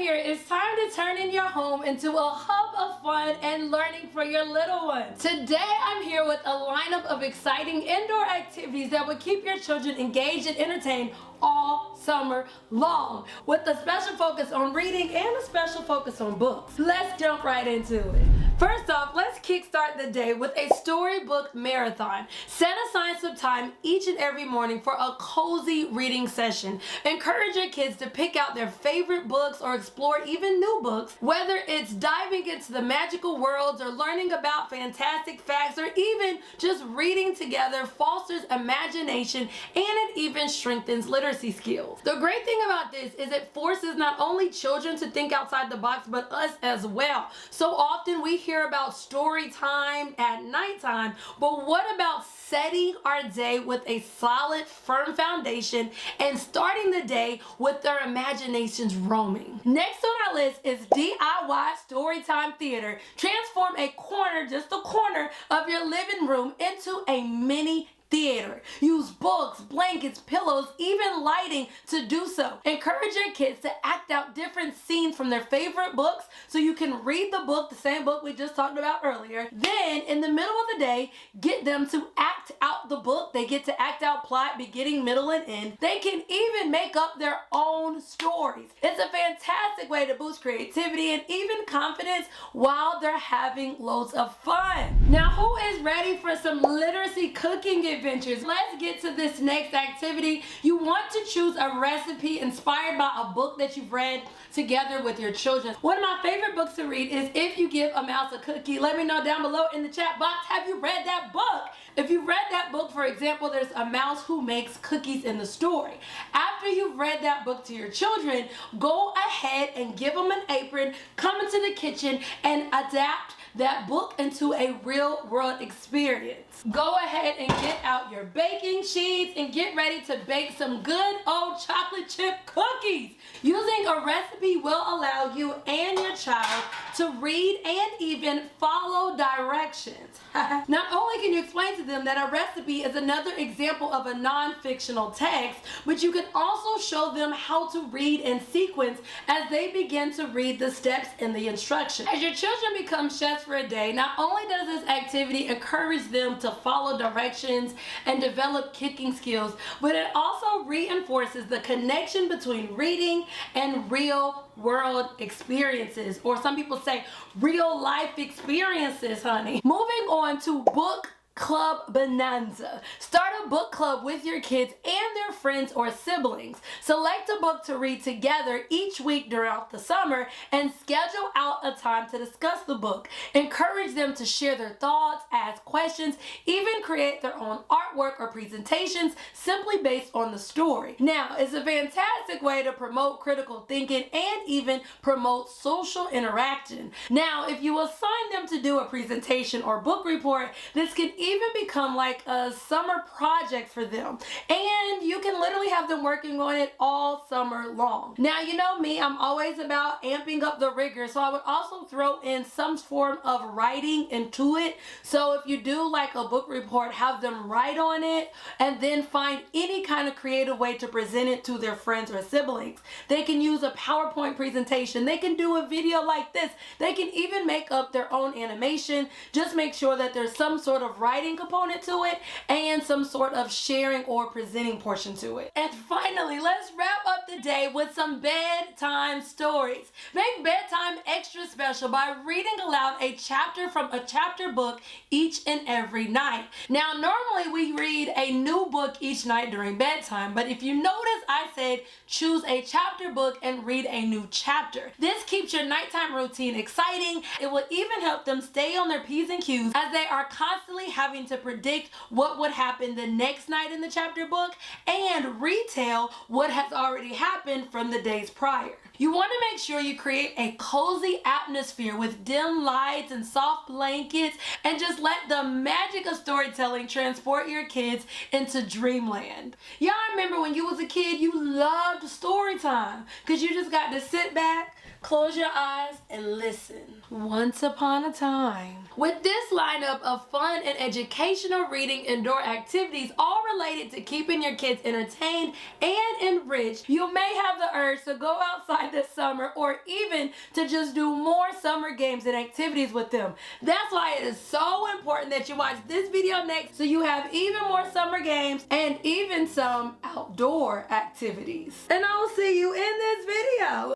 here, it's time to turn in your home into a hub of fun and learning for your little ones. Today I'm here with a lineup of exciting indoor activities that will keep your children engaged and entertained all summer long, with a special focus on reading and a special focus on books. Let's jump right into it. First off, let's kickstart the day with a storybook marathon. Set aside some time each and every morning for a cozy reading session. Encourage your kids to pick out their favorite books or explore even new books, whether it's diving into the magical worlds or learning about fantastic facts or even just reading together fosters imagination and it even strengthens literacy skills. The great thing about this is it forces not only children to think outside the box but us as well. So often we hear about story time at nighttime, but what about setting our day with a solid, firm foundation and starting the day with their imaginations roaming? Next on our list is DIY Storytime Theater. Transform a corner, just a corner of your living room into a mini theater. Use books, blankets, pillows, even lighting to do so. Encourage your kids to act out different scenes from their favorite books so you can read the book, the same book we just talked about earlier. Then in the middle of the day, get them to act out the book. They get to act out plot, beginning, middle, and end. They can even make up their own stories. It's a fantastic way to boost creativity and even confidence while they're having loads of fun. Now, who is ready for some literacy cooking adventures? Let's get to this next activity. You want to choose a recipe inspired by a book that you've read together with your children. One of my favorite books to read is If You Give a Mouse a Cookie. Let me know down below in the chat box, have you read that book? If you read that book, for example, there's a mouse who makes cookies in the story. After you've read that book to your children, go ahead and give them an apron, come into the kitchen and adapt that book into a real world experience. Go ahead and get out your baking sheets and get ready to bake some good old chocolate chip cookies. Using a recipe will allow you and your child to read and even follow directions. Not only can you explain to them that a recipe is another example of a non-fictional text, but you can also show them how to read in sequence as they begin to read the steps in the instructions. As your children become chefs for a day, not only does this activity encourage them to follow directions and develop cooking skills, but it also reinforces the connection between reading and real world experiences, or some people say real life experiences, honey. Moving on to book Club Bonanza. Start a book club with your kids and their friends or siblings. Select a book to read together each week throughout the summer and schedule out a time to discuss the book. Encourage them to share their thoughts, ask questions, even create their own artwork or presentations simply based on the story. Now, it's a fantastic way to promote critical thinking and even promote social interaction. Now, if you assign them to do a presentation or book report, this can even become like a summer project for them, and you can literally have them working on it all summer long. Now, you know me, I'm always about amping up the rigor, so I would also throw in some form of writing into it. So if you do like a book report, have them write on it and then find any kind of creative way to present it to their friends or siblings. They can use a PowerPoint presentation, they can do a video like this, they can even make up their own animation. Just make sure that there's some sort of writing component to it and some sort of sharing or presenting portion to it. And finally, let's wrap up the day with some bedtime stories. Make bedtime extra special by reading aloud a chapter from a chapter book each and every night. Now, normally we read a new book each night during bedtime, but if you notice, I said choose a chapter book and read a new chapter. This keeps your nighttime routine exciting. It will even help them stay on their P's and Q's as they are constantly having to predict what would happen the next night in the chapter book and retell what has already happened from the days prior. You want to make sure you create a cozy atmosphere with dim lights and soft blankets and just let the magic of storytelling transport your kids into dreamland. Y'all remember when you was a kid, you loved story time because you just got to sit back, close your eyes and listen. Once upon a time. With this lineup of fun and educational reading indoor activities, all related to keeping your kids entertained and enriched, you may have the urge to go outside this summer or even to just do more summer games and activities with them. That's why it is so important that you watch this video next so you have even more summer games and even some outdoor activities. And I will see you in this video.